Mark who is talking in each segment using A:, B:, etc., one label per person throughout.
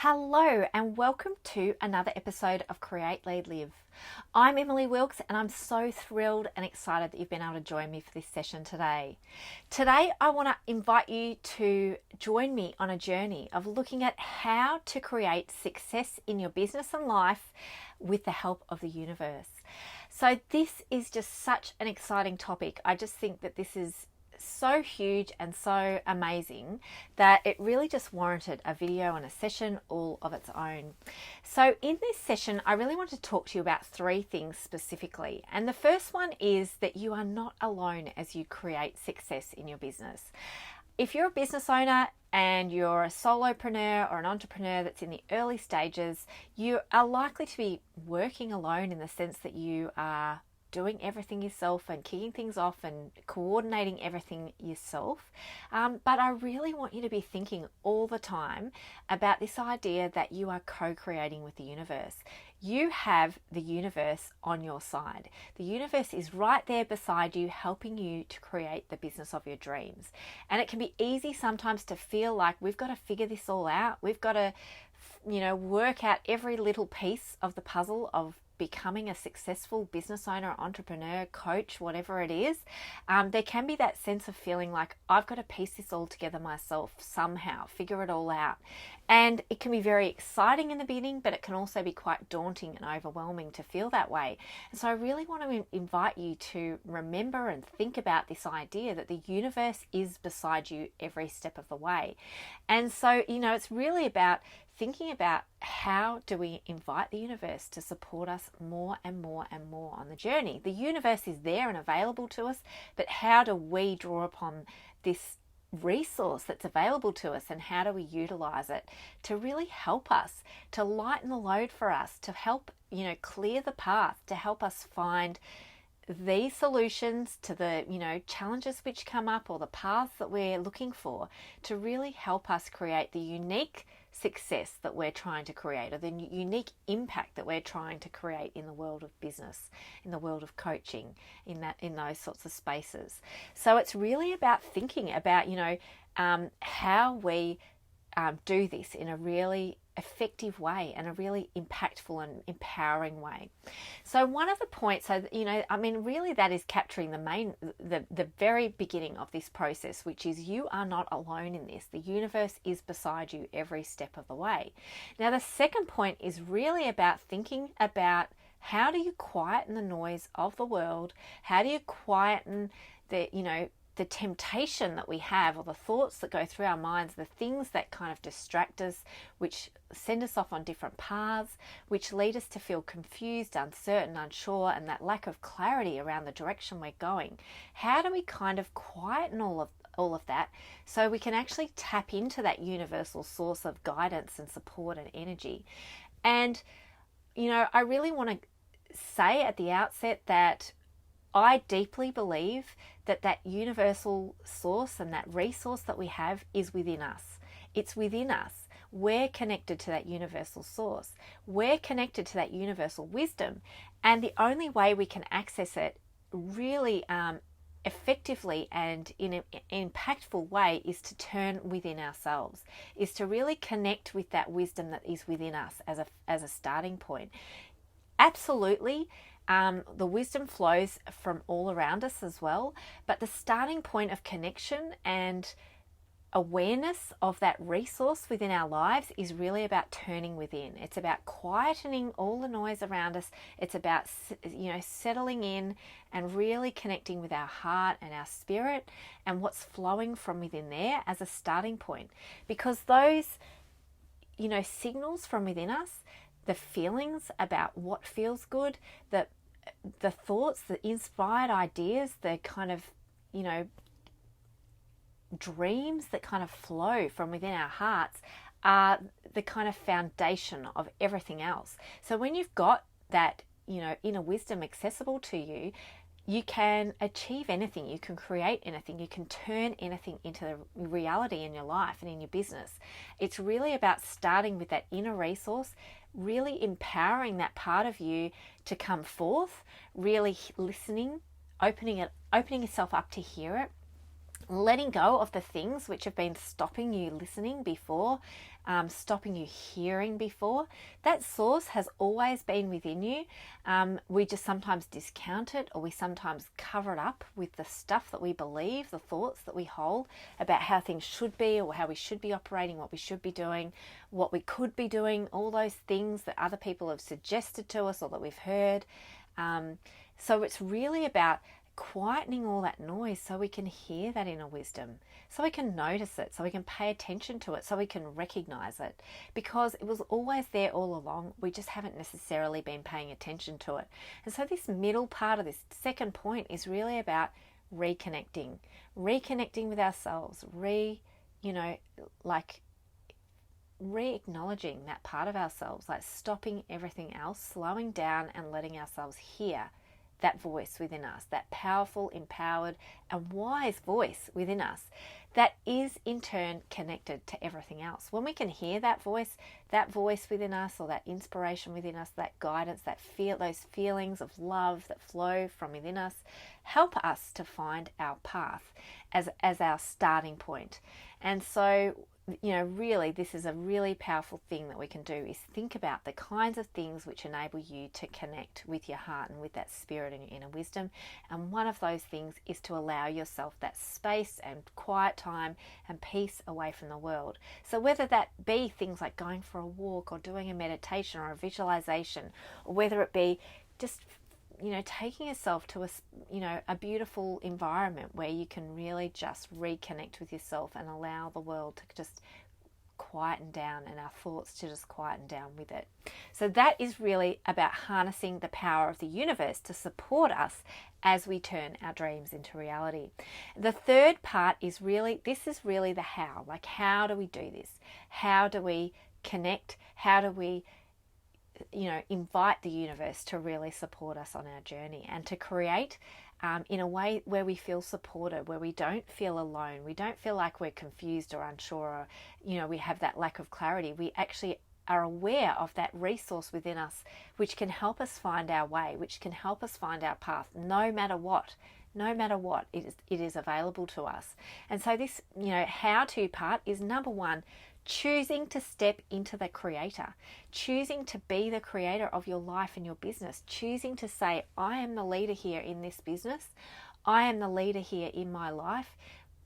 A: Hello and welcome to another episode of Create, Lead, Live. I'm Emily Wilkes and I'm so thrilled and excited that you've been able to join me for this session today. Today I want to invite you to join me on a journey of looking at how to create success in your business and life with the help of the universe. So this is just such an exciting topic. I just think that this is so huge and so amazing that it really just warranted a video and a session all of its own. So in this session, I really want to talk to you about three things specifically. And the first one is that you are not alone as you create success in your business. If you're a business owner and you're a solopreneur or an entrepreneur that's in the early stages, you are likely to be working alone in the sense that you are doing everything yourself and kicking things off and coordinating everything yourself. But I really want you to be thinking all the time about this idea that you are co-creating with the universe. You have the universe on your side. The universe is right there beside you, helping you to create the business of your dreams. And it can be easy sometimes to feel like we've got to figure this all out. We've got to, work out every little piece of the puzzle of becoming a successful business owner, entrepreneur, coach, whatever it is. There can be that sense of feeling like I've got to piece this all together myself somehow, figure it all out. And it can be very exciting in the beginning, but it can also be quite daunting and overwhelming to feel that way. And so I really want to invite you to remember and think about this idea that the universe is beside you every step of the way. And so, it's really about thinking about how do we invite the universe to support us more and more and more on the journey. The universe is there and available to us, but how do we draw upon this resource that's available to us, and how do we utilize it to really help us, to lighten the load for us, to help, clear the path, to help us find these solutions to the challenges which come up, or the paths that we're looking for, to really help us create the unique success that we're trying to create, or the unique impact that we're trying to create in the world of business, in the world of coaching, in those sorts of spaces. So it's really about thinking about how we do this in a really effective way and a really impactful and empowering way. So one of the points, really that is capturing the very beginning of this process, which is you are not alone in this. The universe is beside you every step of the way. Now, the second point is really about thinking about how do you quieten the noise of the world? How do you quieten the temptation that we have, or the thoughts that go through our minds, the things that kind of distract us, which send us off on different paths, which lead us to feel confused, uncertain, unsure, and that lack of clarity around the direction we're going. How do we kind of quieten all of that so we can actually tap into that universal source of guidance and support and energy? And, I really want to say at the outset that I deeply believe that universal source and that resource that we have is within us. It's within us. We're connected to that universal source. We're connected to that universal wisdom. And the only way we can access it really effectively and in an impactful way is to turn within ourselves, is to really connect with that wisdom that is within us as a starting point. Absolutely. The wisdom flows from all around us as well, but the starting point of connection and awareness of that resource within our lives is really about turning within. It's about quietening all the noise around us. It's about settling in and really connecting with our heart and our spirit and what's flowing from within there as a starting point, because those signals from within us, the feelings about what feels good, the thoughts, the inspired ideas, the kind of, dreams that kind of flow from within our hearts are the kind of foundation of everything else. So when you've got that, inner wisdom accessible to you, you can achieve anything, you can create anything, you can turn anything into the reality in your life and in your business. It's really about starting with that inner resource, really empowering that part of you to come forth, really listening, opening yourself up to hear it, letting go of the things which have been stopping you listening before, stopping you hearing before. That source has always been within you. We just sometimes discount it, or we sometimes cover it up with the stuff that we believe, the thoughts that we hold about how things should be, or how we should be operating, what we should be doing, what we could be doing, all those things that other people have suggested to us or that we've heard. So it's really about quietening all that noise so we can hear that inner wisdom, so we can notice it, so we can pay attention to it, so we can recognize it, because it was always there all along. We just haven't necessarily been paying attention to it. And so this middle part of this second point is really about reconnecting with ourselves, re-acknowledging that part of ourselves, like stopping everything else, slowing down and letting ourselves hear that voice within us, that powerful, empowered, and wise voice within us that is in turn connected to everything else. When we can hear that voice within us, or that inspiration within us, that guidance, those feelings of love that flow from within us, help us to find our path as our starting point. And so, really, this is a really powerful thing that we can do, is think about the kinds of things which enable you to connect with your heart and with that spirit and your inner wisdom. And one of those things is to allow yourself that space and quiet time and peace away from the world. So whether that be things like going for a walk, or doing a meditation or a visualization, or whether it be just taking yourself to a beautiful environment where you can really just reconnect with yourself and allow the world to just quieten down, and our thoughts to just quieten down with it. So that is really about harnessing the power of the universe to support us as we turn our dreams into reality. The third part is really the how. Like, how do we do this? How do we connect? How do we invite the universe to really support us on our journey, and to create in a way where we feel supported, where we don't feel alone, we don't feel like we're confused or unsure, or we have that lack of clarity. We actually are aware of that resource within us which can help us find our way, which can help us find our path, no matter what it is available to us. And so this how-to part is, number one, choosing to step into the creator, choosing to be the creator of your life and your business, choosing to say, I am the leader here in this business, I am the leader here in my life.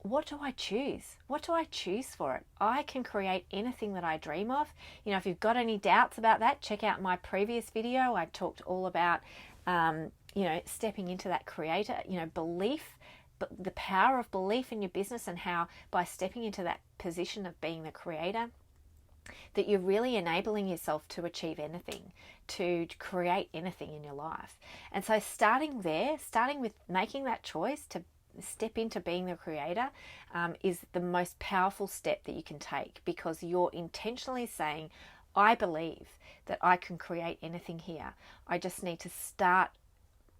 A: What do I choose? What do I choose for it? I can create anything that I dream of. If you've got any doubts about that, check out my previous video. I talked all about stepping into that creator, belief, but the power of belief in your business, and how by stepping into that position of being the creator, that you're really enabling yourself to achieve anything, to create anything in your life. And so starting with making that choice to step into being the creator is the most powerful step that you can take, because you're intentionally saying, I believe that I can create anything here. I just need to start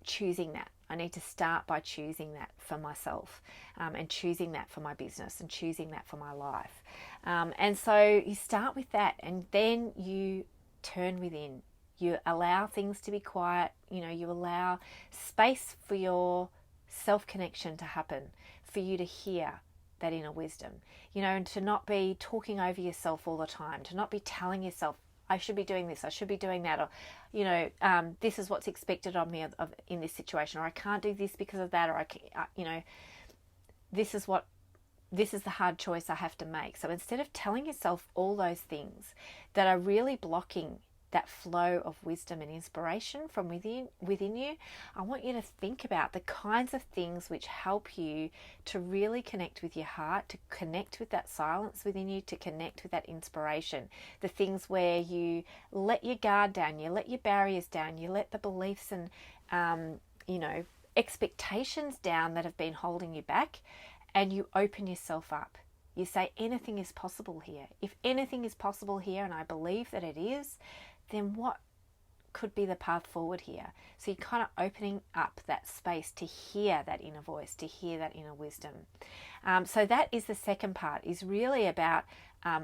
A: choosing that. I need to start by choosing that for myself, and choosing that for my business, and choosing that for my life. And so you start with that, and then you turn within. You allow things to be quiet. You allow space for your self-connection to happen, for you to hear that inner wisdom, and to not be talking over yourself all the time, to not be telling yourself, I should be doing this, I should be doing that, or this is what's expected of me in this situation, or I can't do this because of that, or this is the hard choice I have to make. So instead of telling yourself all those things that are really blocking that flow of wisdom and inspiration from within you, I want you to think about the kinds of things which help you to really connect with your heart, to connect with that silence within you, to connect with that inspiration. The things where you let your guard down, you let your barriers down, you let the beliefs and expectations down that have been holding you back, and you open yourself up. You say, anything is possible here. If anything is possible here, and I believe that it is, then what could be the path forward here? So you're kind of opening up that space to hear that inner voice, to hear that inner wisdom. So that is the second part, is really about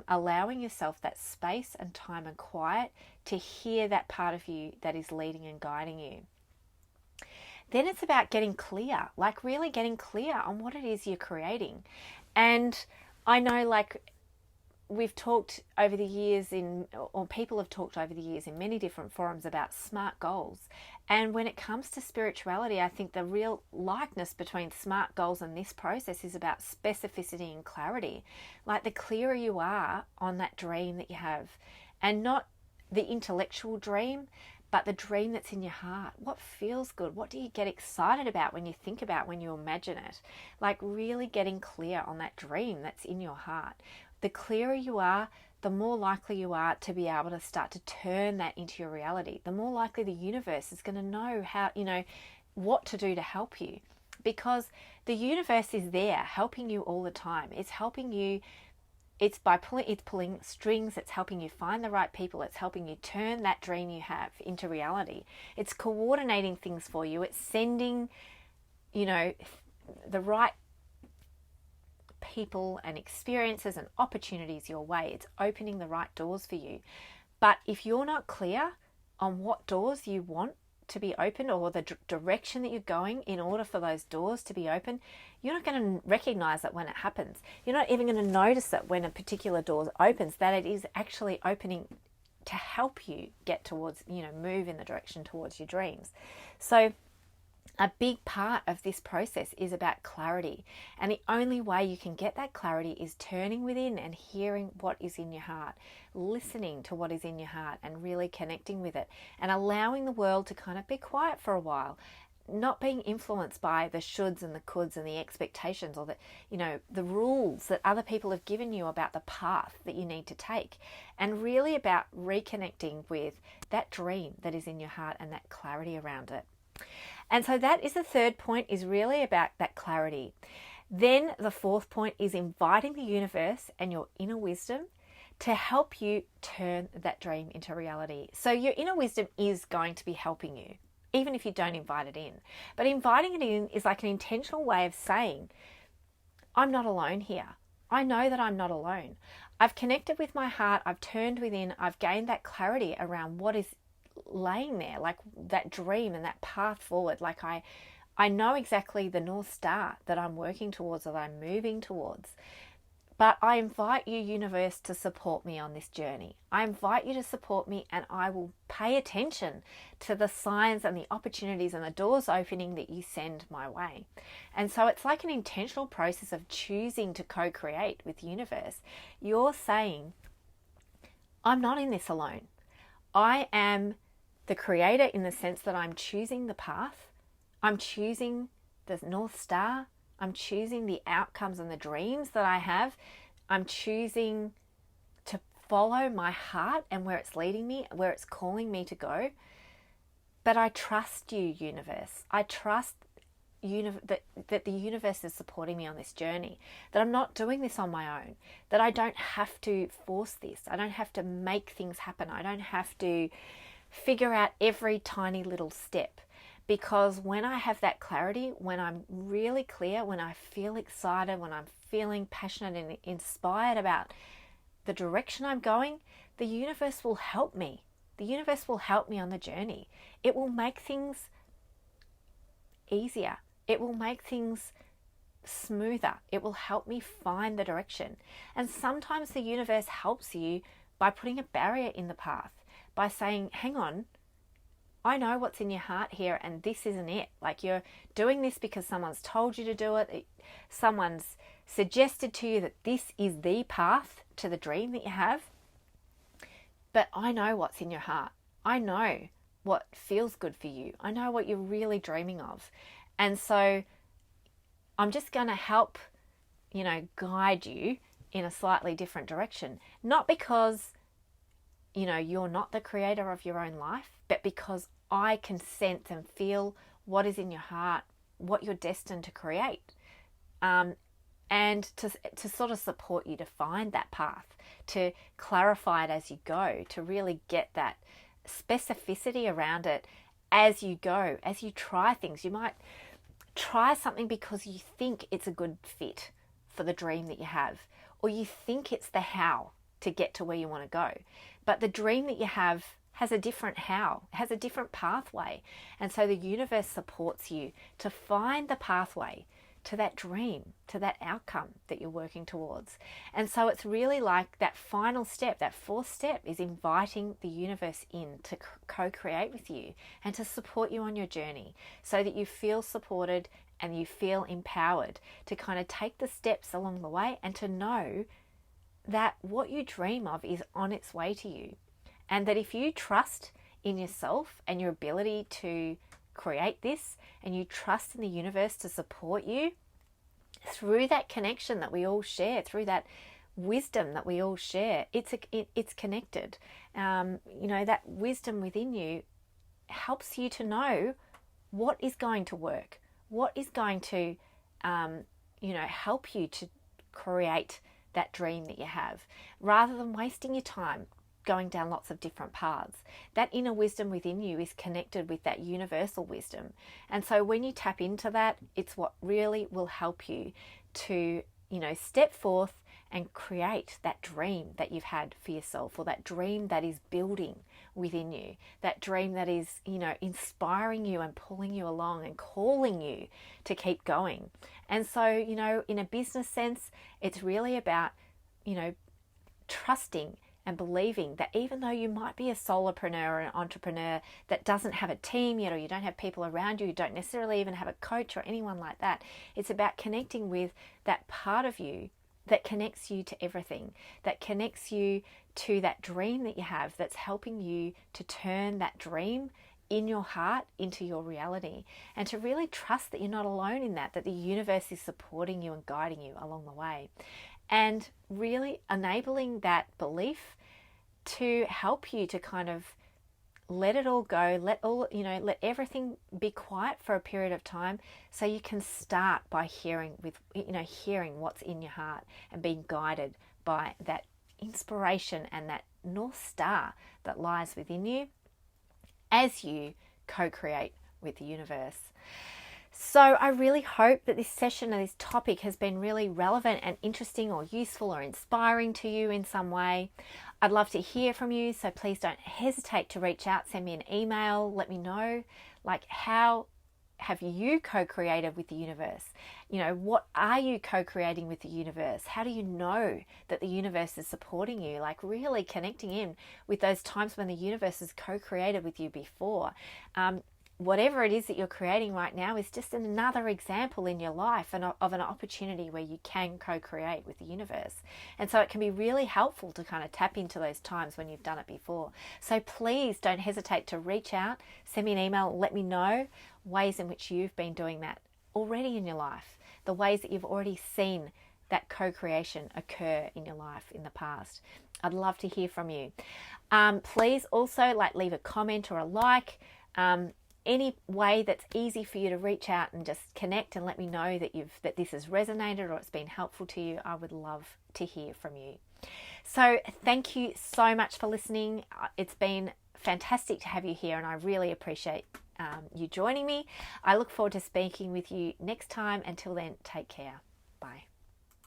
A: allowing yourself that space and time and quiet to hear that part of you that is leading and guiding you. then it's about getting clear, like really getting clear on what it is you're creating. And I know, like, we've talked over the years or people have talked over the years in many different forums about SMART goals. And when it comes to spirituality, I think the real likeness between SMART goals and this process is about specificity and clarity. Like, the clearer you are on that dream that you have, and not the intellectual dream, but the dream that's in your heart. What feels good? What do you get excited about when you think about, when you imagine it? Like, really getting clear on that dream that's in your heart. The clearer you are, the more likely you are to be able to start to turn that into your reality. The more likely the universe is going to know how, what to do to help you, because the universe is there helping you all the time. It's helping you. It's pulling strings. It's helping you find the right people. It's helping you turn that dream you have into reality. It's coordinating things for you. It's sending, the right people and experiences and opportunities your way. It's opening the right doors for you. But if you're not clear on what doors you want to be opened, or the direction that you're going in order for those doors to be open, you're not going to recognize it when it happens. You're not even going to notice it when a particular door opens, that it is actually opening to help you get towards, move in the direction towards your dreams. So a big part of this process is about clarity. And the only way you can get that clarity is turning within and hearing what is in your heart, listening to what is in your heart and really connecting with it, and allowing the world to kind of be quiet for a while, not being influenced by the shoulds and the coulds and the expectations, or the rules that other people have given you about the path that you need to take, and really about reconnecting with that dream that is in your heart and that clarity around it. And so that is the third point, is really about that clarity. Then the fourth point is inviting the universe and your inner wisdom to help you turn that dream into reality. So your inner wisdom is going to be helping you, even if you don't invite it in. But inviting it in is like an intentional way of saying, I'm not alone here. I know that I'm not alone. I've connected with my heart. I've turned within. I've gained that clarity around what is laying there, like that dream and that path forward. Like I know exactly the North Star that I'm working towards, that I'm moving towards. But I invite you, universe, to support me on this journey. I invite you to support me, and I will pay attention to the signs and the opportunities and the doors opening that you send my way. And so it's like an intentional process of choosing to co-create with the universe. You're saying, I'm not in this alone. I am the creator, in the sense that I'm choosing the path. I'm choosing the North Star. I'm choosing the outcomes and the dreams that I have. I'm choosing to follow my heart and where it's leading me, where it's calling me to go. But I trust you, universe. I trust that the universe is supporting me on this journey, that I'm not doing this on my own, that I don't have to force this. I don't have to make things happen. I don't have to figure out every tiny little step. Because when I have that clarity, when I'm really clear, when I feel excited, when I'm feeling passionate and inspired about the direction I'm going, the universe will help me. The universe will help me on the journey. It will make things easier. It will make things smoother. It will help me find the direction. And sometimes the universe helps you by putting a barrier in the path, by saying, hang on, I know what's in your heart here, and this isn't it. Like, you're doing this because someone's told you to do it. Someone's suggested to you that this is the path to the dream that you have. But I know what's in your heart. I know what feels good for you. I know what you're really dreaming of. And so I'm just going to help, guide you in a slightly different direction. Not because you're not the creator of your own life, but because I can sense and feel what is in your heart, what you're destined to create, and to sort of support you to find that path, to clarify it as you go, to really get that specificity around it as you go, as you try things. You might try something because you think it's a good fit for the dream that you have, or you think it's the how to get to where you want to go. But the dream that you have has a different how, has a different pathway. And so the universe supports you to find the pathway to that dream, to that outcome that you're working towards. And so it's really like that final step, that fourth step, is inviting the universe in to co-create with you and to support you on your journey so that you feel supported and you feel empowered to kind of take the steps along the way and to know that what you dream of is on its way to you. And that if you trust in yourself and your ability to create this, and you trust in the universe to support you through that connection that we all share, through that wisdom that we all share, it's connected. That wisdom within you helps you to know what is going to work, what is going to, help you to create that dream that you have, rather than wasting your time going down lots of different paths. That inner wisdom within you is connected with that universal wisdom. And so when you tap into that, it's what really will help you to, step forth and create that dream that you've had for yourself, or that dream that is building within you, that dream that is, inspiring you and pulling you along and calling you to keep going. And so, in a business sense, it's really about, trusting and believing that even though you might be a solopreneur or an entrepreneur that doesn't have a team yet, or you don't have people around you, you don't necessarily even have a coach or anyone like that, it's about connecting with that part of you that connects you to everything, that connects you to that dream that you have, that's helping you to turn that dream in your heart into your reality, and to really trust that you're not alone in that the universe is supporting you and guiding you along the way, and really enabling that belief to help you to kind of let it all go, let everything be quiet for a period of time, so you can start by hearing what's in your heart and being guided by that inspiration and that North Star that lies within you as you co-create with the universe. So I really hope that this session and this topic has been really relevant and interesting, or useful or inspiring to you in some way. I'd love to hear from you, so please don't hesitate to reach out, send me an email, let me know, how have you co-created with the universe? What are you co-creating with the universe? How do you know that the universe is supporting you? Really connecting in with those times when the universe has co-created with you before. Whatever it is that you're creating right now is just another example in your life of an opportunity where you can co-create with the universe. And so it can be really helpful to kind of tap into those times when you've done it before. So please don't hesitate to reach out, send me an email, let me know ways in which you've been doing that already in your life, the ways that you've already seen that co-creation occur in your life in the past. I'd love to hear from you. Please also leave a comment or a like. Any way that's easy for you to reach out and just connect and let me know that this has resonated or it's been helpful to you, I would love to hear from you. So thank you so much for listening. It's been fantastic to have you here, and I really appreciate you joining me. I look forward to speaking with you next time. Until then, take care. Bye.